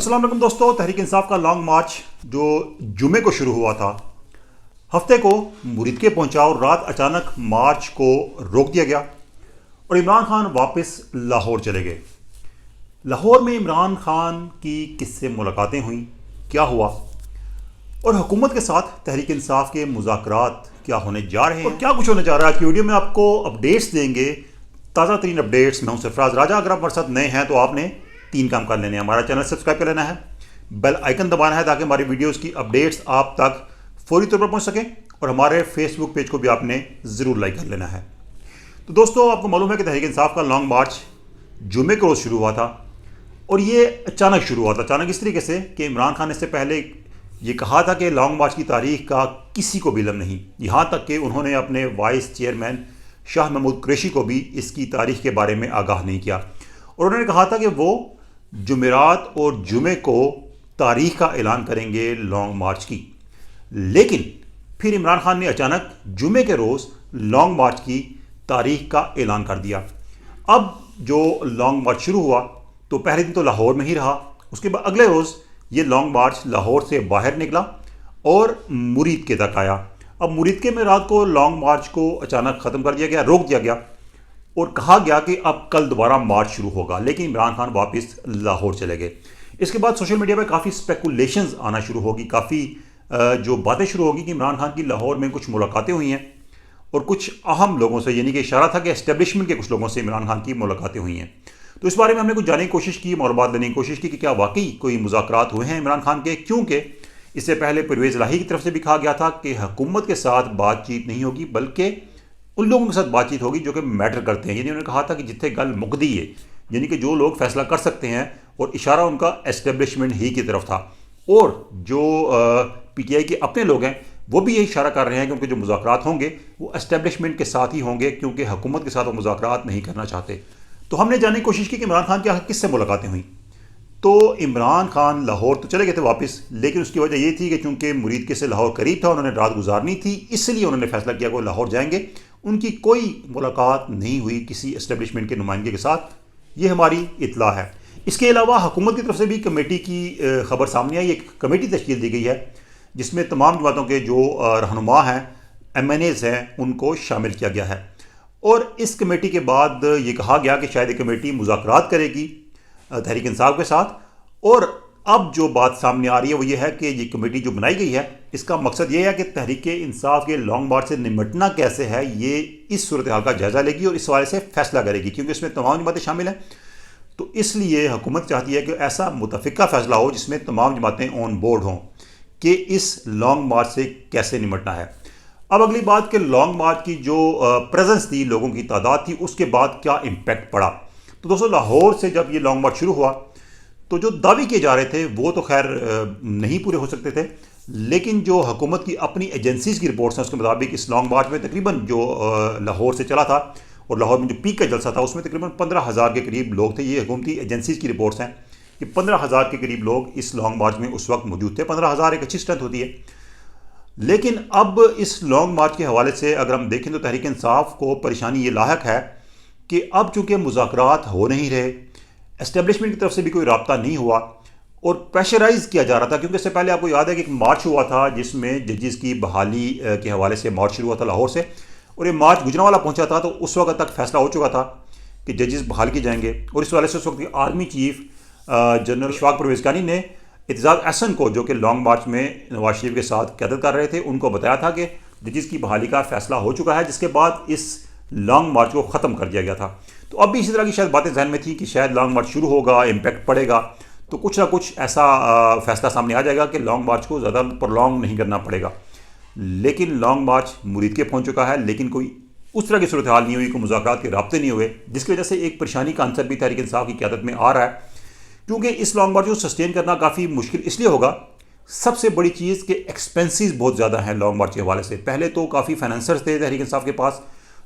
अस्सलाम वालेकुम दोस्तों। तहरीक इंसाफ का लॉन्ग मार्च जो जुमे को शुरू हुआ था, हफ्ते को मुरीद के पहुंचा और रात अचानक मार्च को रोक दिया गया और इमरान खान वापस लाहौर चले गए। लाहौर में इमरान खान की किससे मुलाकातें हुई, क्या हुआ और हुकूमत के साथ तहरीक इंसाफ के मुज़ाकरात क्या होने जा रहे हैं और क्या कुछ होने जा रहा है, आज की वीडियो में आपको अपडेट्स देंगे, ताज़ा तरीन अपडेट्स। मैं हूं सरफराज राजा। अगर आप हमारे साथ नए हैं तो आपने 3 काम कर लेने हैं। हमारा चैनल सब्सक्राइब कर लेना है, बेल आइकन दबाना है ताकि हमारी वीडियोस की अपडेट्स आप तक फौरी तौर पर पहुंच सकें और हमारे फेसबुक पेज को भी आपने ज़रूर लाइक कर लेना है। तो दोस्तों, आपको मालूम है कि तहरीक इंसाफ का लॉन्ग मार्च जुमे को रोज़ शुरू हुआ था और ये अचानक शुरू हुआ था। अचानक इस तरीके से कि इमरान खान ने इससे पहले ये कहा था कि लॉन्ग मार्च की तारीख का किसी को भी इल्म नहीं, यहाँ तक कि उन्होंने अपने वाइस चेयरमैन शाह महमूद कुरैशी को भी इसकी तारीख के बारे में आगाह नहीं किया और उन्होंने कहा था कि वो जुमेरात और जुमे को तारीख का ऐलान करेंगे लॉन्ग मार्च की। लेकिन फिर इमरान खान ने अचानक जुमे के रोज़ लॉन्ग मार्च की तारीख का ऐलान कर दिया। अब जो लॉन्ग मार्च शुरू हुआ तो पहले दिन तो लाहौर में ही रहा, उसके बाद अगले रोज़ ये लॉन्ग मार्च लाहौर से बाहर निकला और मुरीद के तक आया। अब मुरीद के में रात को लॉन्ग मार्च को अचानक ख़त्म कर दिया गया, रोक दिया गया और कहा गया कि अब कल दोबारा मार्च शुरू होगा। लेकिन इमरान खान वापस लाहौर चले गए। इसके बाद सोशल मीडिया पर काफ़ी स्पेकुलेशंस आना शुरू होगी, काफ़ी जो बातें शुरू होगी कि इमरान खान की लाहौर में कुछ मुलाकातें हुई हैं और कुछ अहम लोगों से, यानी कि इशारा था कि एस्टेब्लिशमेंट के कुछ लोगों से इमरान खान की मुलाकातें हुई हैं। तो इस बारे में हमने कुछ जानने की कोशिश की, मालूमात लेने की कोशिश की कि क्या वाकई कोई मुज़ाकरात हुए हैं इमरान खान के, क्योंकि इससे पहले परवेज़ इलाही की तरफ से भी कहा गया था कि हुकूमत के साथ बातचीत नहीं होगी बल्कि उन लोगों के साथ बातचीत होगी जो कि मैटर करते हैं। यानी उन्होंने कहा था कि जिथे गल मुकदी है, यानी कि जो लोग फैसला कर सकते हैं, और इशारा उनका एस्टेब्लिशमेंट ही की तरफ था। और जो पीटीआई के अपने लोग हैं वो भी यही इशारा कर रहे हैं कि उनके जो मुज़ाकरात होंगे वो एस्टेब्लिशमेंट के साथ ही होंगे, क्योंकि हुकूमत के साथ वो मुज़ाकरात नहीं करना चाहते। तो हमने जानने की कोशिश की कि इमरान खान की किससे मुलाकातें हुई। तो इमरान खान लाहौर तो चले गए थे वापस, लेकिन उसकी वजह ये थी कि चूंकि मुरीद के से लाहौर करीब था, उन्होंने रात गुजारनी थी, इसलिए उन्होंने फैसला किया कि वो लाहौर जाएंगे। उनकी कोई मुलाकात नहीं हुई किसी एस्टेब्लिशमेंट के नुमाइंदे के साथ, ये हमारी इतला है। इसके अलावा हुकूमत की तरफ से भी कमेटी की खबर सामने आई। एक कमेटी तश्कील दी गई है जिसमें तमाम जमातों के जो रहनुमा हैं, MNAs हैं, उनको शामिल किया गया है। और इस कमेटी के बाद ये कहा गया कि शायद ये कमेटी मुज़ाकरात करेगी तहरीक इंसाफ के साथ। और अब जो बात सामने आ रही है वो ये है कि ये कमेटी जो बनाई गई है, इसका मकसद ये है कि तहरीक इंसाफ के लॉन्ग मार्च से निपटना कैसे है, ये इस सूरत हाल का जायज़ा लेगी और इस हवाले से फैसला करेगी, क्योंकि इसमें तमाम जमातें शामिल हैं। तो इसलिए हुकूमत चाहती है कि ऐसा मुतफ़िका फ़ैसला हो जिसमें तमाम जमातें ऑन बोर्ड हों कि इस लॉन्ग मार्च से कैसे निपटना है। अब अगली बात कि लॉन्ग मार्च की जो प्रेजेंस थी, लोगों की तादाद थी, उसके बाद क्या इम्पैक्ट पड़ा। तो दोस्तों, लाहौर से जब ये लॉन्ग मार्च शुरू हुआ तो जो दावे किए जा रहे थे वो तो खैर नहीं पूरे हो सकते थे, लेकिन जो हुकूमत की अपनी एजेंसीज़ की रिपोर्ट्स हैं उसके मुताबिक इस लॉन्ग मार्च में तकरीबन जो लाहौर से चला था और लाहौर में जो पीक का जलसा था उसमें तकरीबन 15,000 के करीब लोग थे। ये हुकूमती एजेंसीज़ की रिपोर्ट्स हैं कि 15,000 के करीब लोग इस लॉन्ग मार्च में उस वक्त मौजूद थे। 15,000 एक अच्छी स्ट्रेंथ होती है। लेकिन अब इस लॉन्ग मार्च के हवाले से अगर हम देखें तो तहरीक इंसाफ को परेशानी ये लायक है कि अब चूँकि मुज़ाकरात हो नहीं रहे, एस्टेब्लिशमेंट की तरफ से भी कोई राब्ता नहीं हुआ और प्रेशराइज किया जा रहा था। क्योंकि इससे पहले आपको याद है कि एक मार्च हुआ था जिसमें जजेस की बहाली के हवाले से मार्च शुरू हुआ था लाहौर से, और ये मार्च गुजरांवाला पहुंचा था। तो उस वक्त तक फैसला हो चुका था कि जजेस बहाल किए जाएंगे और इस हवाले से उस वक्त army chief general Ishfaq Parvez Kayani ने एतजाज़ अहसन को, जो कि लॉन्ग मार्च में नवाज शरीफ के साथ क़यादत कर रहे थे, उनको बताया था कि जजेस की बहाली का फैसला हो चुका है, जिसके बाद इस लॉन्ग मार्च को ख़त्म कर दिया गया था। तो अब भी इसी तरह की शायद बातें जहन में थी कि शायद लॉन्ग मार्च शुरू होगा, इम्पैक्ट पड़ेगा, तो कुछ ना कुछ ऐसा फैसला सामने आ जाएगा कि लॉन्ग मार्च को ज़्यादा प्रोलॉन्ग नहीं करना पड़ेगा। लेकिन लॉन्ग मार्च मुरीद के पहुंच चुका है, लेकिन कोई उस तरह की सूरत हाल नहीं हुई, कोई मुज़ाकरात के राब्ते नहीं हुए, जिसकी वजह से एक परेशानी का आंसर भी तहरीक इंसाफ की क़यादत में आ रहा है। क्योंकि इस लॉन्ग मार्च को सस्टेन करना काफ़ी मुश्किल इसलिए होगा, सबसे बड़ी चीज़ कि एक्सपेंसेस बहुत ज़्यादा हैं लॉन्ग मार्च के हवाले से। पहले तो काफ़ी फाइनेंसर्स थे तहरीक इंसाफ के पास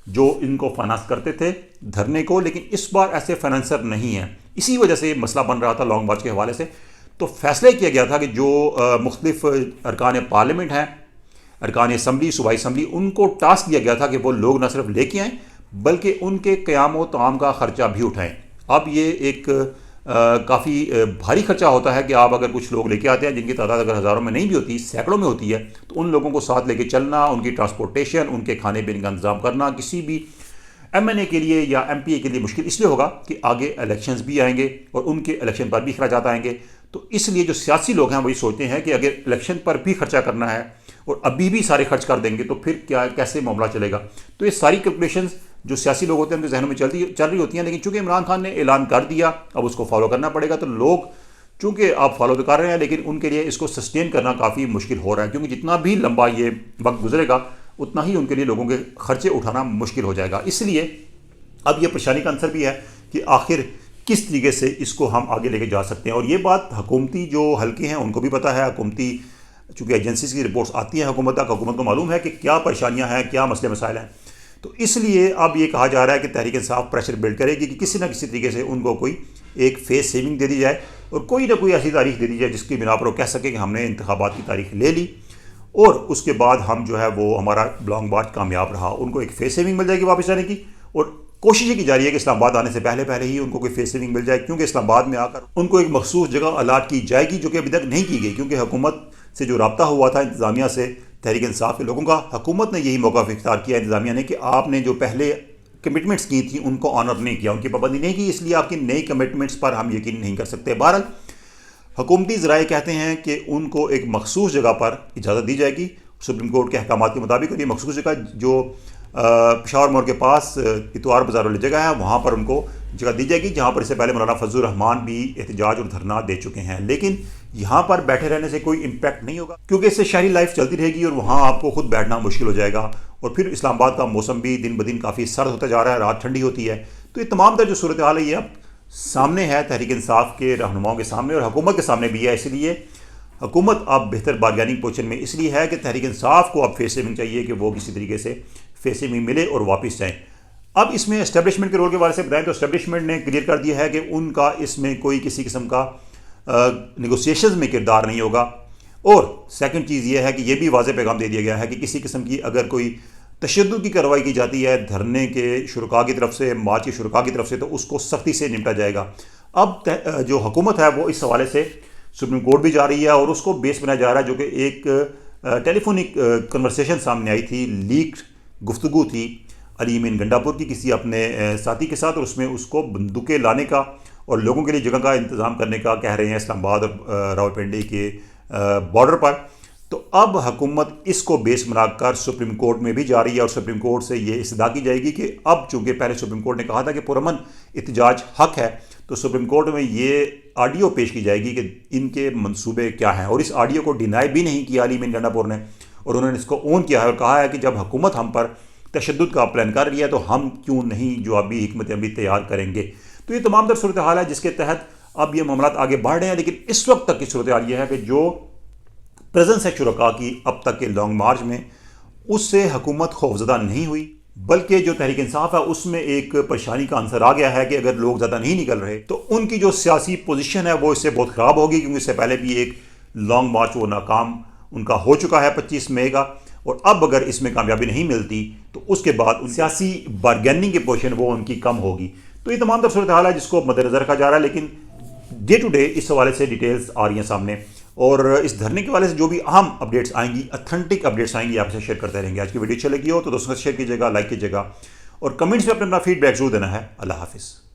जो इनको फाइनेंस करते थे धरने को, लेकिन इस बार ऐसे फाइनेंसर नहीं हैं। इसी वजह से मसला बन रहा था लॉन्ग मार्च के हवाले से। तो फैसला किया गया था कि जो मुख्तलिफ अरकान पार्लियामेंट हैं, अरकान असम्बली, सूबाई असम्बली, उनको टास्क दिया गया था कि वो लोग न सिर्फ लेके आएँ बल्कि उनके क़याम व ताम का ख़र्चा भी उठाएँ। अब ये एक काफ़ी भारी खर्चा होता है कि आप अगर कुछ लोग लेके आते हैं जिनकी तादाद अगर हज़ारों में नहीं भी होती, सैकड़ों में होती है, तो उन लोगों को साथ लेके चलना, उनकी ट्रांसपोर्टेशन, उनके खाने पीने का इंतज़ाम करना किसी भी एमएनए के लिए या एमपीए के लिए मुश्किल इसलिए होगा कि आगे इलेक्शंस भी आएंगे और उनके इलेक्शन पर भी खर्चात आएंगे। तो इसलिए जो सियासी लोग हैं वही सोचते हैं कि अगर इलेक्शन पर भी खर्चा करना है और अभी भी सारे खर्च कर देंगे तो फिर क्या कैसे मामला चलेगा। तो ये सारी कैलकुलेशंस जो सियासी लोग होते हैं उनके जहनों में चल रही होती हैं, लेकिन चूंकि इमरान खान ने ऐलान कर दिया अब उसको फॉलो करना पड़ेगा। तो लोग चूंकि आप फॉलो तो कर रहे हैं लेकिन उनके लिए इसको सस्टेन करना काफ़ी मुश्किल हो रहा है, क्योंकि जितना भी लंबा ये वक्त गुजरेगा उतना ही उनके लिए लोगों के खर्चे उठाना मुश्किल हो जाएगा। इसलिए अब ये परेशानी का आंसर भी है कि आखिर किस तरीके से इसको हम आगे लेके जा सकते हैं। और ये बात हुकूमती जो हल्के हैं उनको भी पता है, हुकूमती चूँकि एजेंसीज की रिपोर्ट्स आती हैं हुकूमत तक, हुकूमत को मालूम है कि क्या परेशानियां हैं, क्या मसले मसाइल हैं। तो इसलिए अब ये कहा जा रहा है कि तहरीक इंसाफ प्रेशर बिल्ड करेगी कि किसी न किसी तरीके से उनको कोई एक फेस सेविंग दे दी जाए और कोई ना कोई ऐसी तारीख दे दी जाए जिसकी बिना पर वो कह सके कि हमने इंतखाबात की तारीख ले ली और उसके बाद हम जो है वो हमारा लॉन्ग मार्च कामयाब रहा। उनको एक फेस सेविंग मिल जाएगी वापस आने की और कोशिश की जा रही है कि इस्लामाबाद आने से पहले पहले ही उनको कोई फेस सेविंग मिल जाए, क्योंकि इस्लामाबाद में आकर उनको एक मखसूस जगह अलाट की जाएगी जो कि अभी तक नहीं की गई। क्योंकि हुकूमत से जो रब्ता हुआ था इंतज़ामिया से, तहरीक इंसाफ के लोगों का, हुकूमत ने यही मौका इख्तियार किया इंतज़ामिया ने कि आपने जो पहले कमिटमेंट्स की थी उनको ऑनर नहीं किया, उनकी पाबंदी नहीं की, इसलिए आपकी नई कमिटमेंट्स पर हम यकीन नहीं कर सकते। बहरहाल हुकूमती ज़राए कहते हैं कि उनको एक मखसूस जगह पर इजाज़त दी जाएगी सुप्रीम कोर्ट के अहकाम के मुताबिक। और ये मखसूस जगह जो पेशावर मोड़ के पास इतवार बाज़ार वाली जगह है वहाँ पर उनको जगह दी जाएगी, जहाँ पर इससे पहले मौलाना फजलुर रहमान भी एहतजाज और धरना दे चुके हैं। लेकिन यहाँ पर बैठे रहने से कोई इम्पैक्ट नहीं होगा, क्योंकि इससे शहरी लाइफ चलती रहेगी और वहाँ आपको खुद बैठना मुश्किल हो जाएगा। और फिर इस्लामाबाद का मौसम भी दिन ब दिन काफ़ी सर्द होता जा रहा है, रात ठंडी होती है। तो ये तमाम तर जो सूरत हाल है ये अब सामने है तहरीक इंसाफ के रहनुमाओं के सामने और हुकूमत के सामने भी है। इसलिए हुकूमत अब बेहतर बारगेनिंग पोजीशन में इसलिए है कि तहरीक इंसाफ को अब फेस सेविंग चाहिए कि वो किसी तरीके से फेस सेविंग मिले और वापस जाएँ। अब इसमें एस्टेब्लिशमेंट के रोल के बारे से बताएं तो एस्टेब्लिशमेंट ने क्लियर कर दिया है कि उनका इसमें कोई किसी किस्म का नेगोशिएशंस में किरदार नहीं होगा। और सेकंड चीज़ ये है कि यह भी वाज़ेह पैगाम दे दिया गया है कि किसी किस्म की अगर कोई तशद्दुद की कार्रवाई की जाती है धरने के शुरका की तरफ से, मार्च के शुरका की तरफ से, तो उसको सख्ती से निपटा जाएगा। अब जो हुकूमत है वो इस हवाले से सुप्रीम कोर्ट भी जा रही है और उसको बेस बनाया जा रहा है, जो कि एक टेलीफोनिक कन्वर्सेशन सामने आई थी, लीक गुफ्तगू थी अली अमीन गंडापुर की किसी अपने साथी के साथ, और उसमें उसको बंदूकें लाने का और लोगों के लिए जगह का इंतज़ाम करने का कह रहे हैं इस्लामाबाद और रावलपिंडी के बॉर्डर पर। तो अब हुकूमत इसको बेस बनाकर सुप्रीम कोर्ट में भी जा रही है और सुप्रीम कोर्ट से ये इस्तदा की जाएगी कि अब चूँकि पहले सुप्रीम कोर्ट ने कहा था कि पुरअमन एहतजाज हक है, तो सुप्रीम कोर्ट में ये ऑडियो पेश की जाएगी कि इनके मंसूबे क्या हैं। और इस ऑडियो को डिनाई भी नहीं किया अली अमीन गंडापुर ने, और उन्होंने इसको ओन किया है और कहा है कि जब हुकूमत हम पर तशद्दुद का प्लान कर रही है तो हम क्यों नहीं जवाबी हिकमत अमली तैयार करेंगे। तो ये तमाम तर सूरत हाल है जिसके तहत अब ये मामला आगे बढ़ रहे हैं। लेकिन इस वक्त तक की सूरत हाल ये है कि जो प्रेजेंस है शुरका की अब तक के लॉन्ग मार्च में, उससे हुकूमत खौफजदा नहीं हुई, बल्कि जो तहरीक इंसाफ है उसमें एक परेशानी का आंसर आ गया है कि अगर लोग ज़्यादा नहीं निकल रहे तो उनकी जो सियासी पोजीशन है वो इससे बहुत ख़राब होगी, क्योंकि इससे पहले भी एक लॉन्ग मार्च वो नाकाम उनका हो चुका है 25 मई का, और अब अगर इसमें कामयाबी नहीं मिलती तो उसके बाद सियासी बारगेनिंग की पोजीशन वो उनकी कम होगी। तो ये तमाम तर सूरत हाल है जिसको मद्देनजर रखा जा रहा है। लेकिन डे टू डे इस हवाले से डिटेल्स आ रही हैं सामने, और इस धरने के हवाले से जो भी अहम अपडेट्स आएंगी, ऑथेंटिक अपडेट्स आएंगी, आपसे शेयर करते रहेंगे। आज की वीडियो अच्छी लगी हो तो दोस्तों से शेयर कीजिएगा, लाइक कीजिएगा और कमेंट्स में अपना फीडबैक जरूर देना है। अल्लाह हाफिज़।